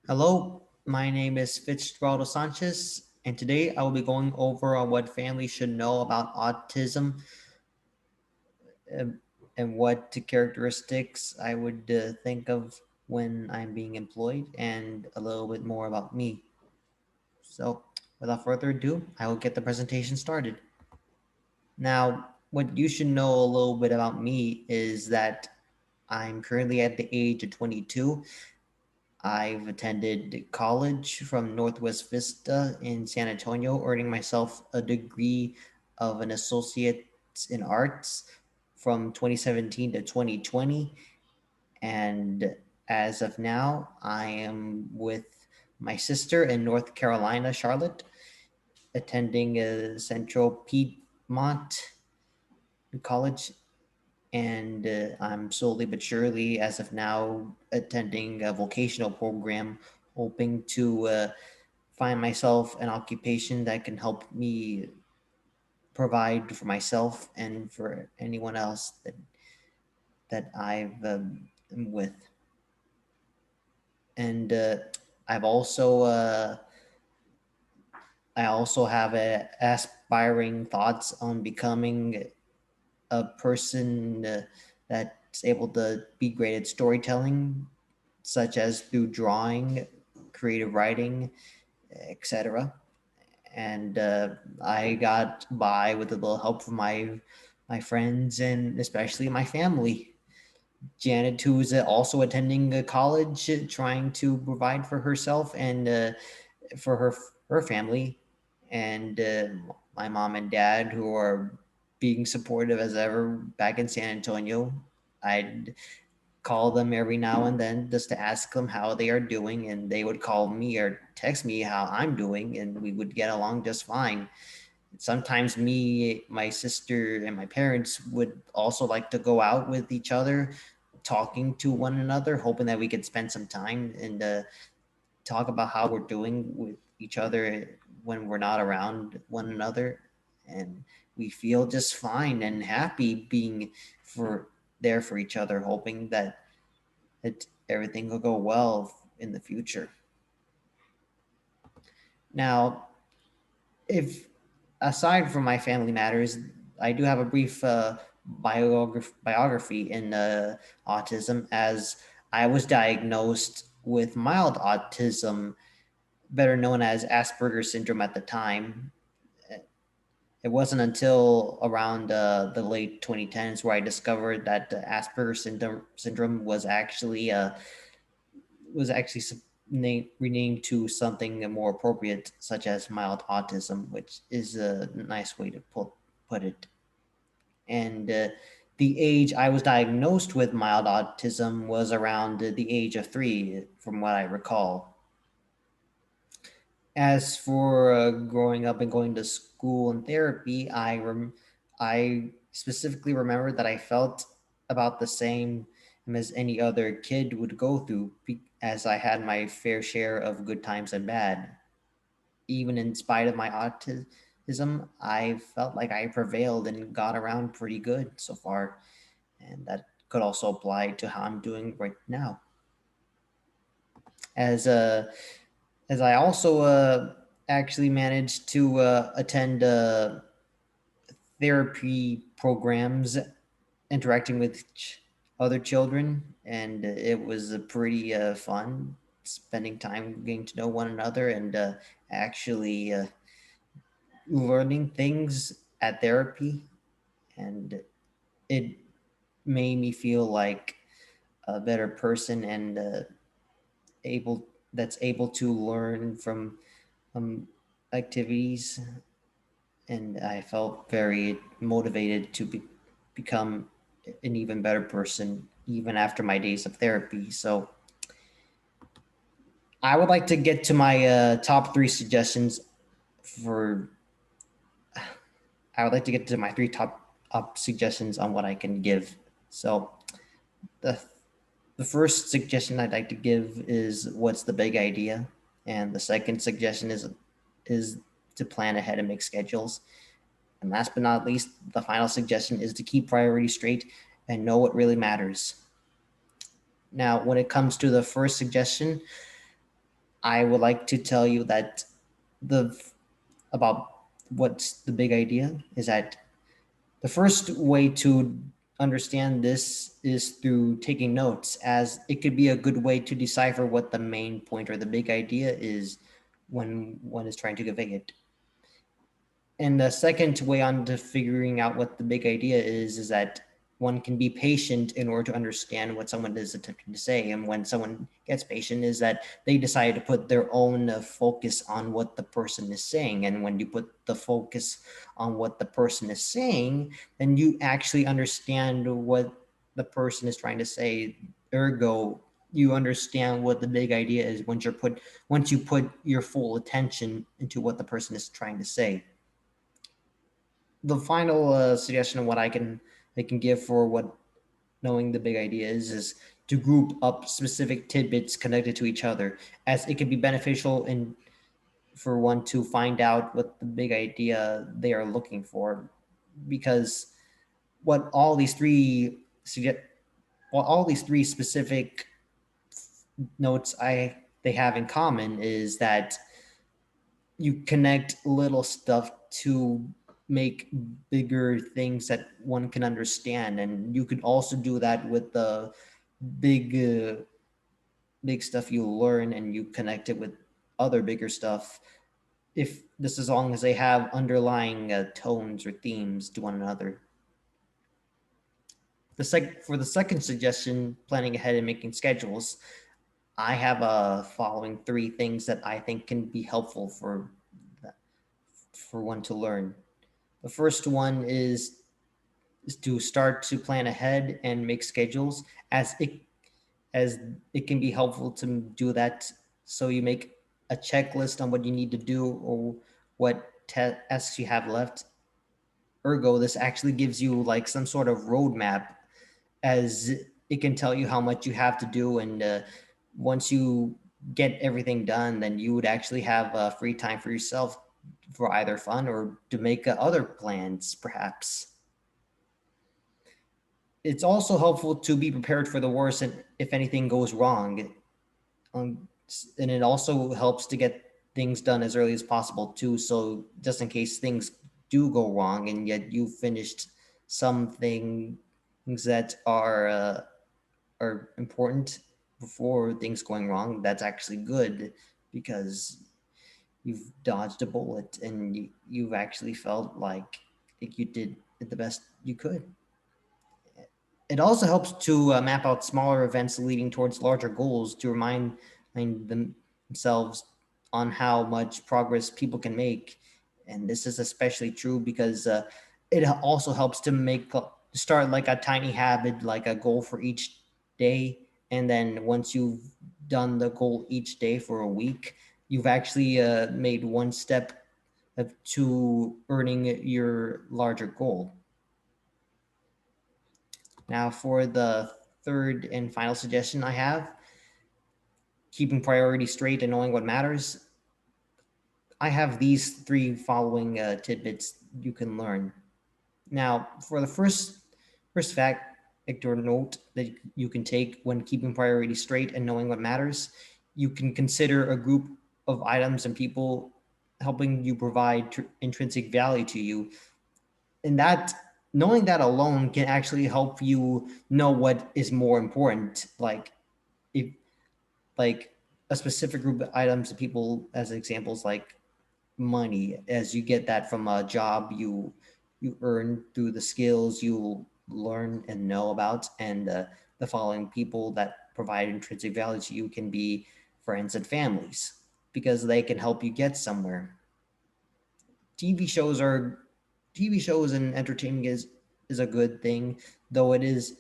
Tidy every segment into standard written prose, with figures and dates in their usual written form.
Hello, my name is Fitz Sanchez, and today I will be going over on what families should know about autism um, and what characteristics I would think of when I'm being employed, and a little bit more about me. So, without further ado, I will get the presentation started. Now, what you should know a little bit about me is that I'm currently at the age of 22. I've attended college from Northwest Vista in San Antonio, earning myself a degree of an associate's in arts from 2017 to 2020. And as of now, I am with my sister in North Carolina, Charlotte, attending a Central Piedmont College. And I'm slowly but surely, as of now, attending a vocational program, hoping to find myself an occupation that can help me provide for myself and for anyone else that am with. And I've also I also have aspiring thoughts on becoming a person that's able to be great at storytelling, such as through drawing, creative writing, etc. And I got by with a little help from my friends and especially my family. Janet, who's also attending college, trying to provide for herself and for her family, and my mom and dad, who are being supportive as ever back in San Antonio. I'd call them every now and then just to ask them how they are doing, and they would call me or text me how I'm doing, and we would get along just fine. Sometimes me, my sister, and my parents would also like to go out with each other, talking to one another, hoping that we could spend some time and talk about how we're doing with each other when we're not around one another. And we feel just fine and happy being for there for each other, hoping that everything will go well in the future. Now, if aside from my family matters, I do have a brief biography in autism, as I was diagnosed with mild autism, better known as Asperger's syndrome at the time. It wasn't until around the late 2010s where I discovered that the Asperger's syndrome was actually renamed to something more appropriate, such as mild autism, which is a nice way to put it. And the age I was diagnosed with mild autism was around the age of 3, from what I recall. As for growing up and going to school and therapy, I specifically remember that I felt about the same as any other kid would go through, as I had my fair share of good times and bad. Even in spite of my autism, I felt like I prevailed and got around pretty good so far, and that could also apply to how I'm doing right now. As as I also actually managed to attend therapy programs, interacting with other children, and it was pretty fun spending time getting to know one another and actually learning things at therapy, and it made me feel like a better person and able that's able to learn from um, activities, and I felt very motivated to become an even better person even after my days of therapy. So I would like to get to my top three suggestions for. I would like to get to my three top up suggestions on what I can give. So the the first suggestion I'd like to give is what's the big idea, and the second suggestion is to plan ahead and make schedules. And last but not least, the final suggestion is to keep priorities straight and know what really matters. Now, when it comes to the first suggestion, I would like to tell you that the about what's the big idea is that the first way to understand this is through taking notes, as it could be a good way to decipher what the main point or the big idea is when one is trying to convey it. And the second way on to figuring out what the big idea is that one can be patient in order to understand what someone is attempting to say. And when someone gets patient, is that they decide to put their own focus on what the person is saying. And when you put the focus on what the person is saying, then you actually understand what the person is trying to say. Ergo, you understand what the big idea is once you put your full attention into what the person is trying to say. The final suggestion of what I can give for what knowing the big idea is to group up specific tidbits connected to each other, as it can be beneficial in for one to find out what the big idea they are looking for, because what all these three suggest well, all these three specific notes I they have in common is that you connect little stuff to make bigger things that one can understand, and you could also do that with the big big stuff you learn, and you connect it with other bigger stuff, if this as long as they have underlying tones or themes to one another. For the second suggestion, planning ahead and making schedules, I have a following three things that I think can be helpful for one to learn. The first one is to start to plan ahead and make schedules, as it can be helpful to do that. So you make a checklist on what you need to do or what tasks you have left. Ergo, this actually gives you like some sort of roadmap, as it can tell you how much you have to do. And once you get everything done, then you would actually have free time for yourself for either fun or to make other plans, perhaps. It's also helpful to be prepared for the worst and if anything goes wrong. And it also helps to get things done as early as possible too, so just in case things do go wrong and yet you finished some things that are important before things going wrong, that's actually good, because you've dodged a bullet and you've actually felt like you did the best you could. It also helps to map out smaller events leading towards larger goals to remind themselves on how much progress people can make. And this is especially true because it also helps to start like a tiny habit, like a goal for each day. And then once you've done the goal each day for a week, you've actually made one step to earning your larger goal. Now, for the third and final suggestion I have, keeping priorities straight and knowing what matters, I have these three following tidbits you can learn. Now, for the first fact or note that you can take when keeping priorities straight and knowing what matters, you can consider a group of items and people helping you provide intrinsic value to you. And that knowing that alone can actually help you know what is more important. Like if like a specific group of items of people as examples, like money, as you get that from a job you earn through the skills you learn and know about. And the following people that provide intrinsic value to you can be friends and families, because they can help you get somewhere. tv shows are TV shows and entertainment is a good thing, though it is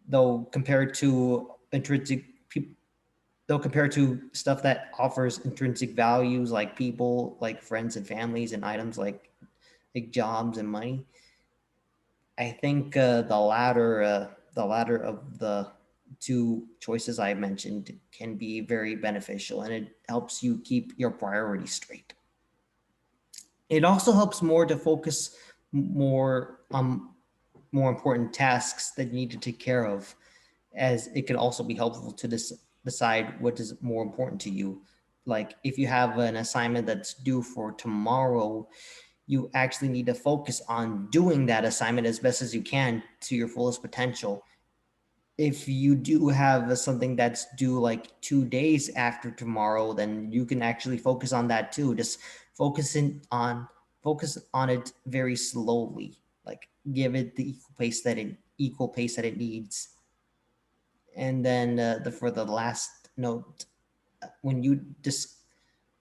though compared to intrinsic though compared to stuff that offers intrinsic values like people, like friends and families, and items like jobs and money, I think the latter of the two choices I mentioned can be very beneficial, and it helps you keep your priorities straight. It also helps more to focus more on more important tasks that you need to take care of, as it can also be helpful to decide what is more important to you. like if you have an assignment that's due for tomorrow, you actually need to focus on doing that assignment as best as you can to your fullest potential. If you do have something that's due like 2 days after tomorrow, then you can actually focus on that too. Just focus on it very slowly. Like give it the equal pace that it needs. And then for the last note, when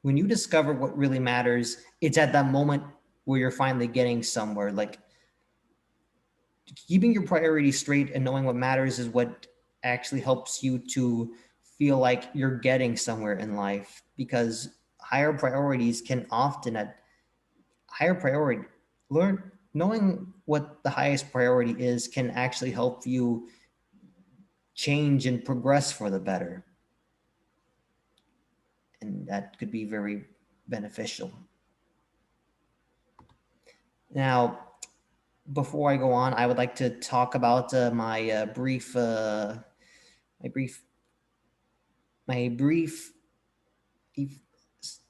when you discover what really matters, it's at that moment where you're finally getting somewhere. Like keeping your priorities straight and knowing what matters is what actually helps you to feel like you're getting somewhere in life, because higher priorities can often at higher priority learn knowing what the highest priority is can actually help you change and progress for the better, and that could be very beneficial. Now, before I go on, I would like to talk about my brief my brief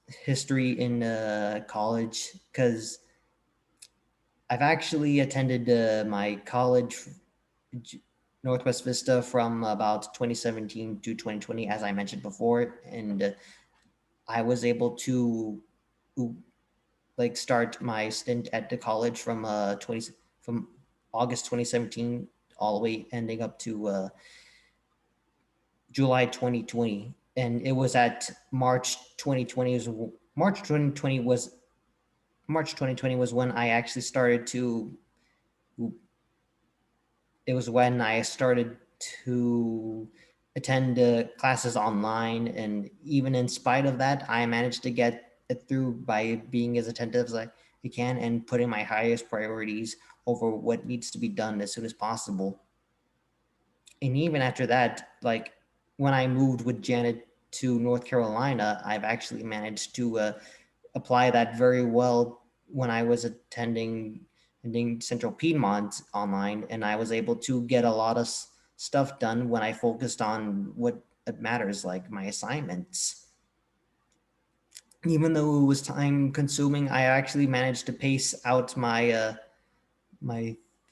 history in college, because I've actually attended my college, Northwest Vista, from about 2017 to 2020, as I mentioned before, and I was able to like start my stint at the college from 20 from August 2017 all the way ending up to July 2020, and it was at March 2020 was March 2020 was when I actually started to it was when I started to attend classes online, and even in spite of that, I managed to get it through by being as attentive as I can and putting my highest priorities over what needs to be done as soon as possible. And even after that, like when I moved with Janet to North Carolina, I've actually managed to apply that very well when I was attending Central Piedmont online, and I was able to get a lot of stuff done when I focused on what matters, like my assignments. Even though it was time consuming, I actually managed to pace out my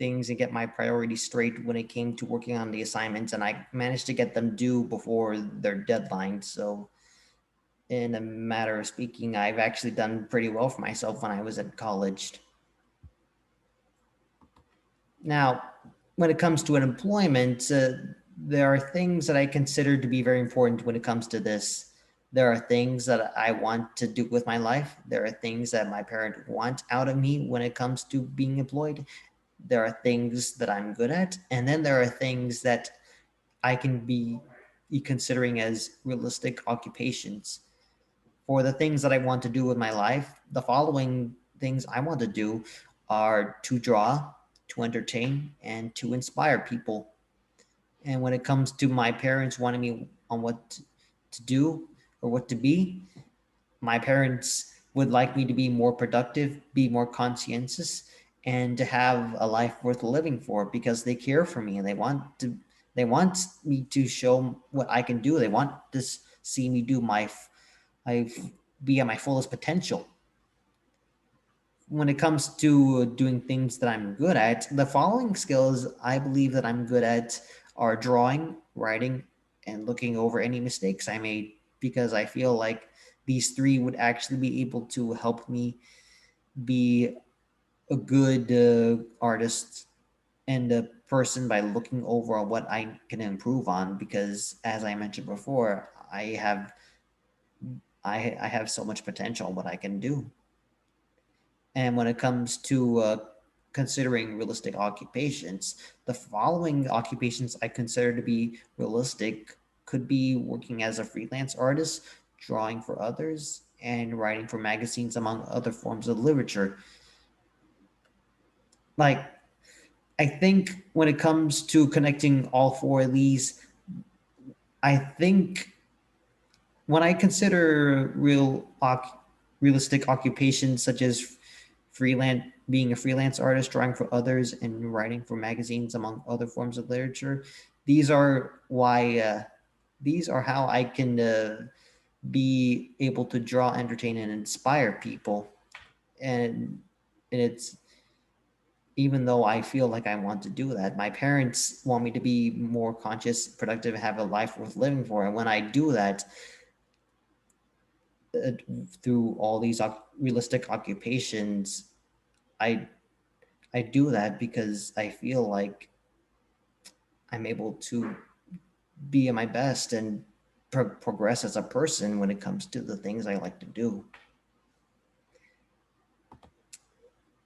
things and get my priorities straight when it came to working on the assignments, and I managed to get them due before their deadline. So in a matter of speaking, I've actually done pretty well for myself when I was at college. Now, when it comes to an employment, there are things that I consider to be very important when it comes to this. There are things that I want to do with my life. There are things that my parents want out of me when it comes to being employed. There are things that I'm good at. And then there are things that I can be considering as realistic occupations. For the things that I want to do with my life, the following things I want to do are to draw, to entertain, and to inspire people. And when it comes to my parents wanting me on what to do or what to be, my parents would like me to be more productive, be more conscientious, and to have a life worth living for, because they care for me and they want me to show what I can do. They want to see me do I be at my fullest potential. When it comes to doing things that I'm good at, the following skills I believe that I'm good at are drawing, writing, and looking over any mistakes I made, because I feel like these three would actually be able to help me be a good artist and a person by looking over what I can improve on, because as I mentioned before, I have so much potential in what I can do. And when it comes to considering realistic occupations, the following occupations I consider to be realistic could be working as a freelance artist, drawing for others, and writing for magazines, among other forms of literature. Like, I think when it comes to connecting all four of these, I think when I consider realistic occupations such as being a freelance artist, drawing for others, and writing for magazines, among other forms of literature, these are why these are how I can be able to draw, entertain, and inspire people. And it's, even though I feel like I want to do that, my parents want me to be more conscious, productive, have a life worth living for. And when I do that, uh, through all these realistic occupations, I I do that because I feel like I'm able to be at my best and progress as a person when it comes to the things I like to do.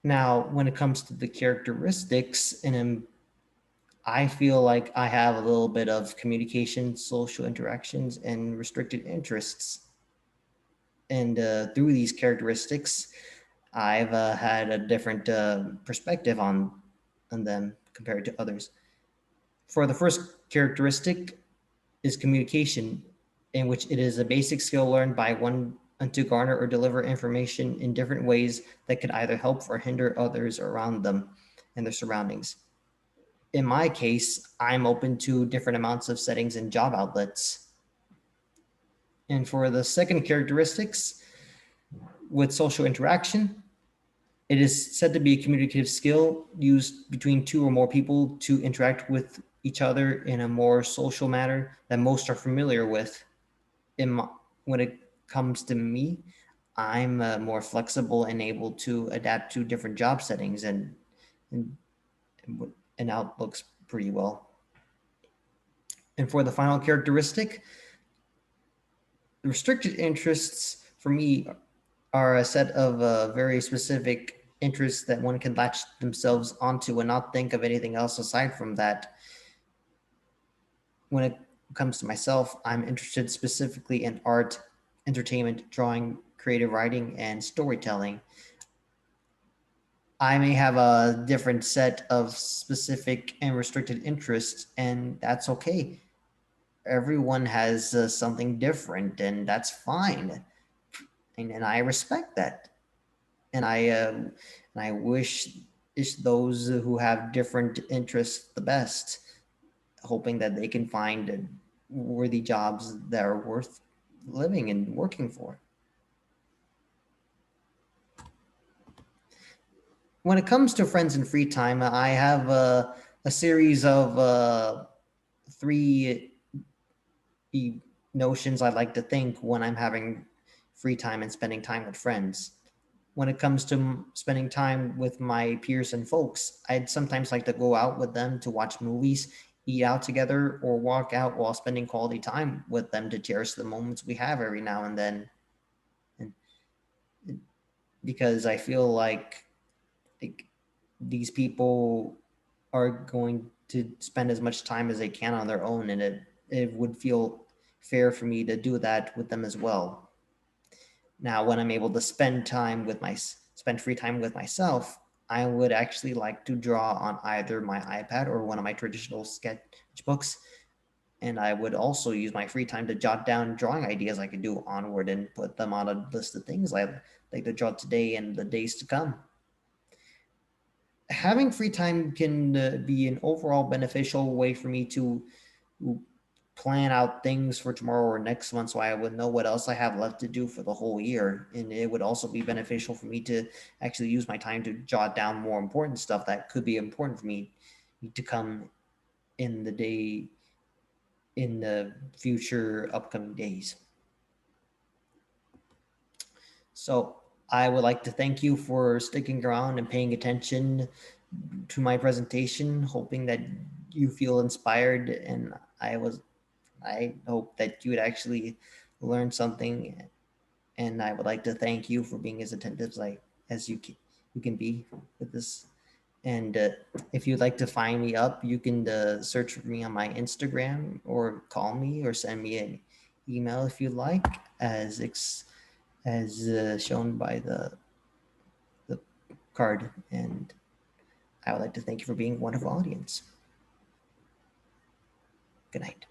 Now, when it comes to the characteristics, and I feel like I have a little bit of communication, social interactions, and restricted interests. And through these characteristics, I've had a different perspective on them compared to others. For the first characteristic is communication, in which it is a basic skill learned by one to garner or deliver information in different ways that could either help or hinder others around them and their surroundings. In my case, I'm open to different amounts of settings and job outlets. And for the second characteristics, with social interaction, it is said to be a communicative skill used between two or more people to interact with each other in a more social manner that most are familiar with. In my, when it comes to me, I'm more flexible and able to adapt to different job settings and, and outlooks pretty well. And for the final characteristic, the restricted interests for me are a set of very specific interests that one can latch themselves onto and not think of anything else aside from that. When it comes to myself, I'm interested specifically in art, entertainment, drawing, creative writing, and storytelling. I may have a different set of specific and restricted interests, and that's okay. Everyone has something different, and that's fine. And I respect that. And I wish those who have different interests the best, hoping that they can find worthy jobs that are worth living and working for. When it comes to friends and free time, I have a series of three notions I like to think when I'm having free time and spending time with friends. When it comes to spending time with my peers and folks, I'd sometimes like to go out with them to watch movies, eat out together, or walk out while spending quality time with them to cherish the moments we have every now and then. And because I feel like these people are going to spend as much time as they can on their own, and it would feel fair for me to do that with them as well. Now, when I'm able to spend free time with myself, I would actually like to draw on either my iPad or one of my traditional sketchbooks. And I would also use my free time to jot down drawing ideas I could do onward and put them on a list of things I'd like to draw today and the days to come. Having free time can be an overall beneficial way for me to plan out things for tomorrow or next month so I would know what else I have left to do for the whole year. And it would also be beneficial for me to actually use my time to jot down more important stuff that could be important for me to come in the day, in the future upcoming days. So I would like to thank you for sticking around and paying attention to my presentation, hoping that you feel inspired, and I hope that you would actually learn something. And I would like to thank you for being as attentive as you can be with this. And if you'd like to find me up, you can search for me on my Instagram or call me or send me an email if you'd like, as shown by the card. And I would like to thank you for being one of our audience. Good night.